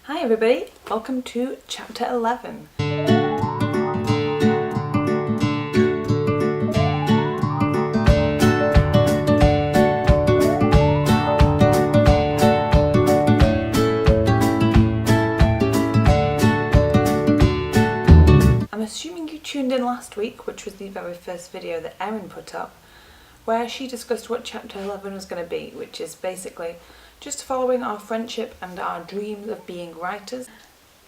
Hi everybody, welcome to chapter 11. I'm assuming you tuned in last week, which was the very first video that Erin put up, where she discussed what chapter 11 was going to be, which is basically just following our friendship and our dreams of being writers.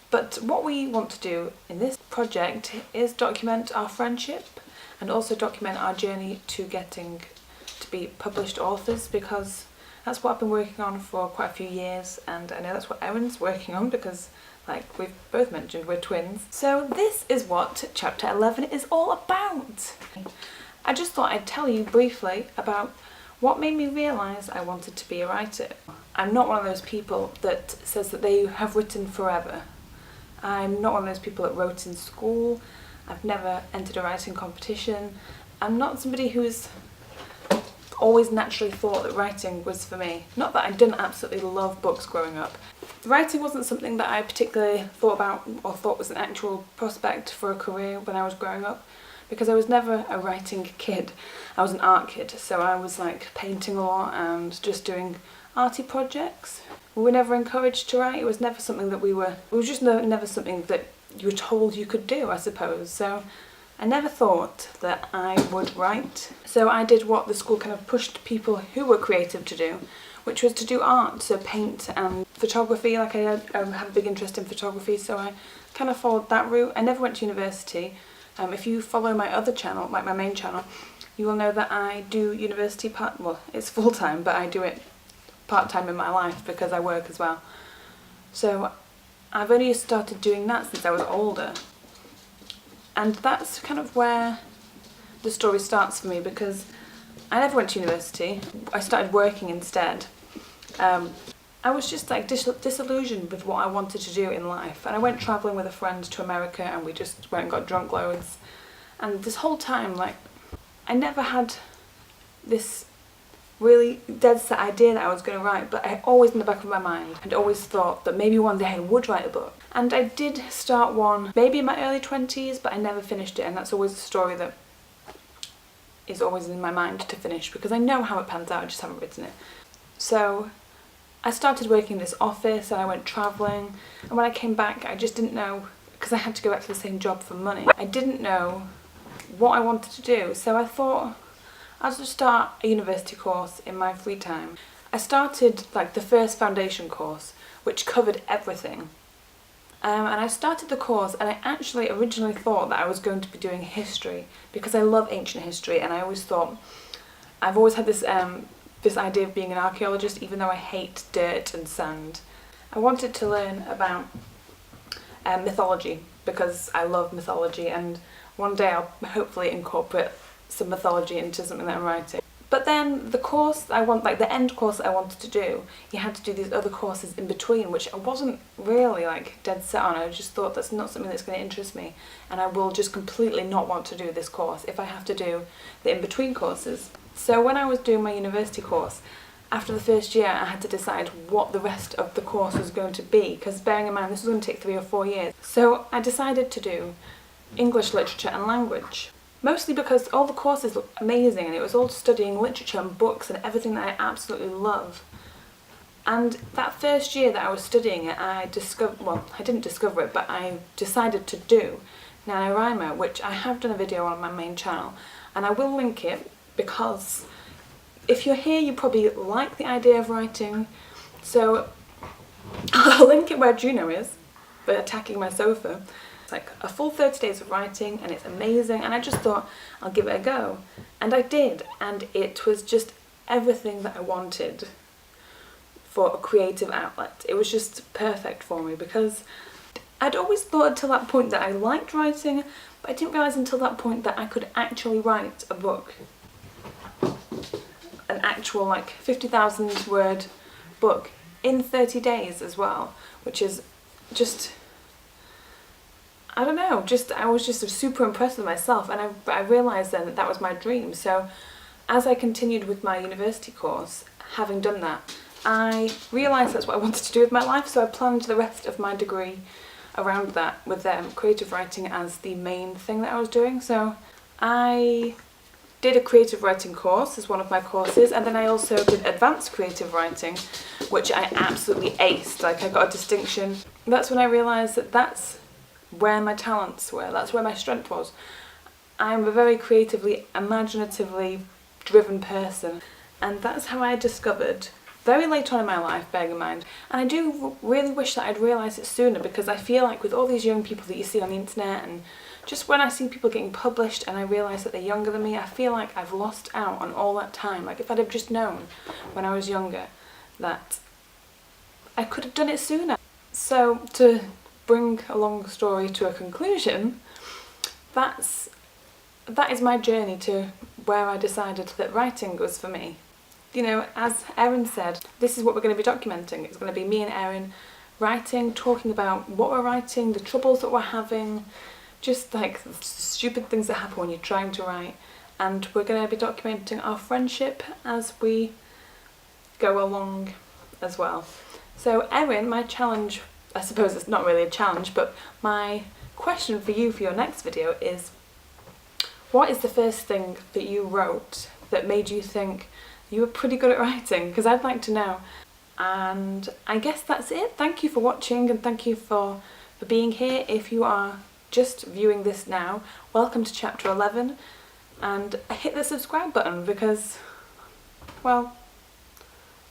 But what we want to do in this project is document our friendship and also document our journey to getting to be published authors, because that's what I've been working on for quite a few years, and I know that's what Erin's working on because, like we've both mentioned, we're twins. So this is what chapter 11 is all about. I just thought I'd tell you briefly about what made me realise I wanted to be a writer. I'm not one of those people that says that they have written forever. I'm not one of those people that wrote in school. I've never entered a writing competition. I'm not somebody who's always naturally thought that writing was for me. Not that I didn't absolutely love books growing up. Writing wasn't something that I particularly thought about or thought was an actual prospect for a career when I was growing up, because I was never a writing kid. I was an art kid, so I was like painting a lot and just doing arty projects. We were never encouraged to write. It was never something that it was just never something that you were told you could do, I suppose. So I never thought that I would write. So I did what the school kind of pushed people who were creative to do, which was to do art, so paint and photography. Like I had a big interest in photography, so I kind of followed that route. I never went to university. If you follow my other channel, like my main channel, you will know that I do university well, it's full-time, but I do it part-time in my life because I work as well. So I've only started doing that since I was older. And that's kind of where the story starts for me, because I never went to university. I started working instead. I was just like disillusioned with what I wanted to do in life, and I went travelling with a friend to America, and we just went and got drunk loads. And this whole time, like, I never had this really dead set idea that I was going to write, but I always in the back of my mind I'd always thought that maybe one day I would write a book. And I did start one maybe in my early 20s, but I never finished it, and that's always a story that is always in my mind to finish, because I know how it pans out, I just haven't written it. So I started working in this office and I went travelling, and when I came back I just didn't know, because I had to go back to the same job for money. I didn't know what I wanted to do, so I thought I'll just start a university course in my free time. I started like the first foundation course, which covered everything. And I started the course, and I actually originally thought that I was going to be doing history, because I love ancient history, and I always thought, I've always had this this idea of being an archaeologist, even though I hate dirt and sand. I wanted to learn about mythology, because I love mythology, and one day I'll hopefully incorporate some mythology into something that I'm writing. But then the course the end course I wanted to do, you had to do these other courses in between, which I wasn't really like dead set on. I just thought that's not something that's going to interest me, and I will just completely not want to do this course if I have to do the in-between courses. So when I was doing my university course, after the first year I had to decide what the rest of the course was going to be, because bearing in mind this was going to take 3 or 4 years. So I decided to do English literature and language. Mostly because all the courses looked amazing, and it was all studying literature and books and everything that I absolutely love. And that first year that I was studying it, I didn't discover it, but I decided to do NaNoWriMo, which I have done a video on my main channel, and I will link it, because if you're here you probably like the idea of writing, so I'll link it where Juno is, but attacking my sofa. It's like a full 30 days of writing, and it's amazing, and I just thought I'll give it a go. And I did, and it was just everything that I wanted for a creative outlet. It was just perfect for me, because I'd always thought until that point that I liked writing, but I didn't realise until that point that I could actually write a book. An actual like 50,000 word book in 30 days as well, which is just, I don't know, I was just super impressed with myself, and I realised then that that was my dream. So as I continued with my university course, having done that, I realised that's what I wanted to do with my life, so I planned the rest of my degree around that, with creative writing as the main thing that I was doing. So I did a creative writing course as one of my courses, and then I also did advanced creative writing, which I absolutely aced. Like, I got a distinction. That's when I realised that that's where my talents were, that's where my strength was. I'm a very creatively, imaginatively driven person, and that's how I discovered, very late on in my life, bearing in mind, and I do really wish that I'd realised it sooner, because I feel like with all these young people that you see on the internet, and just when I see people getting published and I realise that they're younger than me, I feel like I've lost out on all that time. Like, if I'd have just known when I was younger that I could have done it sooner. So, to bring a long story to a conclusion, that is my journey to where I decided that writing was for me. You know, as Erin said, this is what we're going to be documenting. It's going to be me and Erin writing, talking about what we're writing, the troubles that we're having, just like stupid things that happen when you're trying to write. And we're going to be documenting our friendship as we go along as well. So Erin, my challenge, I suppose it's not really a challenge, but my question for you for your next video is, what is the first thing that you wrote that made you think you were pretty good at writing? Because I'd like to know. And I guess that's it. Thank you for watching, and thank you for being here. If you are just viewing this now, welcome to chapter 11, and hit the subscribe button because, well,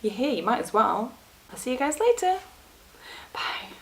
you're here, you might as well. I'll see you guys later. Bye.